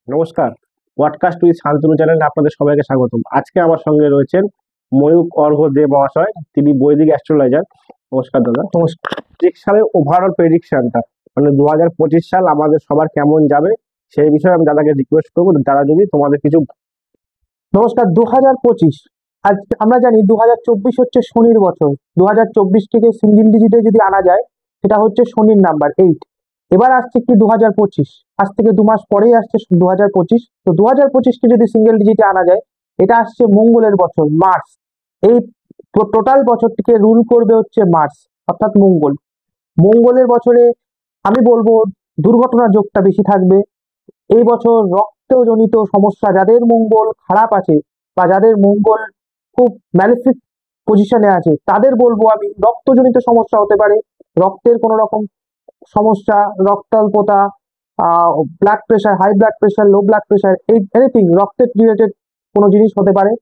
নমস্কার। Podcast with Shantanu চ্যানেলে আপনাদের সবাইকে স্বাগতম। আজকে আমার সঙ্গে রয়েছেন ময়ূক অর্ঘ্য দে মহাশয়, তিনি বৈদিক অ্যাস্ট্রোলজার। নমস্কার দাদা। নমস্কার। 26 সালের ওভারঅল প্রেডিকশনটা, মানে 2025 সাল আমাদের সবার কেমন যাবে সেই বিষয়ে আমি দাদাকে রিকোয়েস্ট করবো, দাদা যদি তোমাদের কিছু। নমস্কার। 2025, আজ আমরা জানি 2024 হচ্ছে শনির বছর। 2024 থেকে সিঙ্গেল ডিজিটে যদি আনা যায় সেটা হচ্ছে শনির নাম্বার 8। এবার আসছে কি 2025, আজ থেকে 2 মাস পরেই আসছে 2025। তো 2025কে যদি সিঙ্গেল ডিজিটে আনা যায়, এটা আসছে মঙ্গলের বছর, মার্স। এই টোটাল বছরটিকে রুল করবে হচ্ছে মার্স, অর্থাৎ মঙ্গল। মঙ্গলের বছরে আমি বলবো দুর্ঘটনার যোগটা বেশি থাকবে। এই বছর রক্তজনিত সমস্যা, যাদের মঙ্গল খারাপ আছে বা যাদের মঙ্গল খুব ম্যালিফিক পজিশনে আছে, তাদের বলবো আমি রক্তজনিত সমস্যা হতে পারে। রক্তের কোনো রকম সমস্যা, রক্তাল্পতা, blood pressure, high blood pressure, low blood pressure, এই এনিথিং রক্তের রিলেটেড কোনো জিনিস হতে পারে।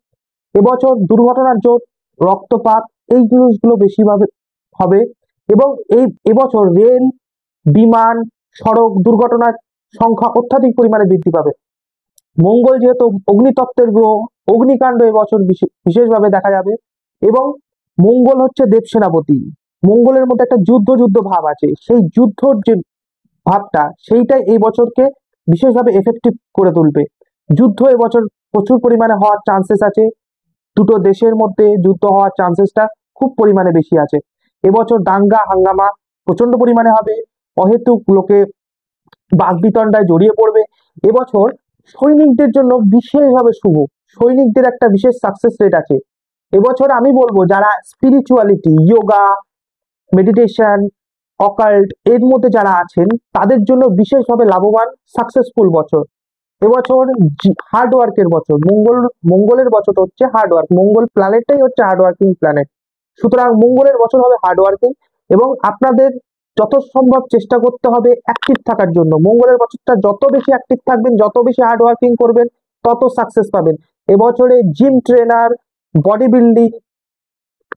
এবছর দুর্ঘটনার জোট, রক্তপাত, এই জিনিসগুলো বেশিভাবে হবে। এবং এবছর রেল, বিমান, সড়ক দুর্ঘটনার সংখ্যা অত্যাধিক পরিমাণে বৃদ্ধি পাবে। মঙ্গল যেহেতু অগ্নিতত্ত্বের গ্রহ, অগ্নিকাণ্ড এবছর বিশেষভাবে দেখা যাবে। এবং মঙ্গল হচ্ছে দেবসেনাপতি। মঙ্গলের মধ্যে একটা যুদ্ধ যুদ্ধ ভাব আছে, সেই যুদ্ধর যে ভাবটা সেইটাই এই বছরকে বিশেষভাবে এফেক্টিভ করে তুলবে। যুদ্ধ এবছর প্রচুর পরিমাণে হওয়ার চান্সেস আছে। দুটো দেশের মধ্যে যুদ্ধ হওয়ার চান্সেসটা খুব পরিমাণে বেশি আছে। এবছর দাঙ্গা হাঙ্গামা প্রচন্ড পরিমাণে হবে। অহেতুক লোকে বাকবিতণ্ডায় জড়িয়ে পড়বে। এবছর সৈনিকদের জন্য বিশেষভাবে শুভ। সৈনিকদের একটা বিশেষ সাকসেস রেট আছে এবছর। আমি বলবো যারা স্পিরিচুয়ালিটি, যোগা, মেডিটেশন, অকাল্ট এর মধ্যে যারা আছেন তাদের জন্য বিশেষভাবে লাভবান সাকসেসফুল বছর। এবছর হার্ড ওয়ার্কের বছর। মঙ্গলের বছর হচ্ছে হার্ড ওয়ার্ক। মঙ্গল প্ল্যানেটটাই হচ্ছে হার্ড ওয়ার্কিং প্ল্যানেট। সুতরাং মঙ্গলের বছর হবে হার্ড ওয়ার্কিং। এবং আপনাদের যত সম্ভব চেষ্টা করতে হবে অ্যাক্টিভ থাকার জন্য। মঙ্গলের বছরটা যত বেশি অ্যাক্টিভ থাকবেন, যত বেশি হার্ড ওয়ার্কিং করবেন, তত সাকসেস পাবেন। এবছরে জিম ট্রেনার, বডি বিল্ডিং,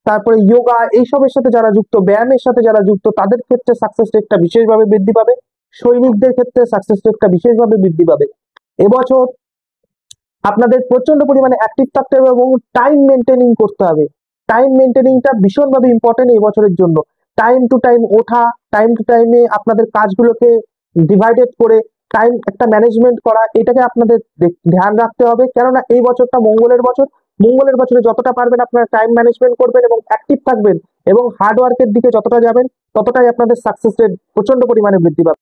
তারপরে যোগা, এইসবের সাথে যারা যুক্ত, ব্যায়ামের সাথে যারা যুক্ত, তাদের ক্ষেত্রে সাকসেস রেটটা বিশেষভাবে বৃদ্ধি পাবে। সৈনিকদের ক্ষেত্রে সাকসেস রেটটা বিশেষভাবে বৃদ্ধি পাবে। এবছর আপনাদের প্রচন্ড পরিমাণে অ্যাক্টিভ থাকতে হবে এবং টাইম মেনটেনিং করতে হবে। টাইম মেনটেনিংটা ভীষণভাবে ইম্পর্টেন্ট এই বছরের জন্য। টাইম টু টাইম ওঠা, টাইম টু টাইমে আপনাদের কাজগুলোকে ডিভাইডেড করে টাইম একটা ম্যানেজমেন্ট করা, এটাকে আপনাদের ধ্যান রাখতে হবে। কেননা এই বছরটা মঙ্গলের বছর। মঙ্গলের বছরে যতটা পারবেন আপনারা টাইম ম্যানেজমেন্ট করবেন এবং অ্যাক্টিভ থাকবেন এবং হার্ড ওয়ার্কের দিকে যতটা যাবেন ততটাই আপনাদের সাকসেস রেট প্রচন্ড পরিমাণে বৃদ্ধি পাবে।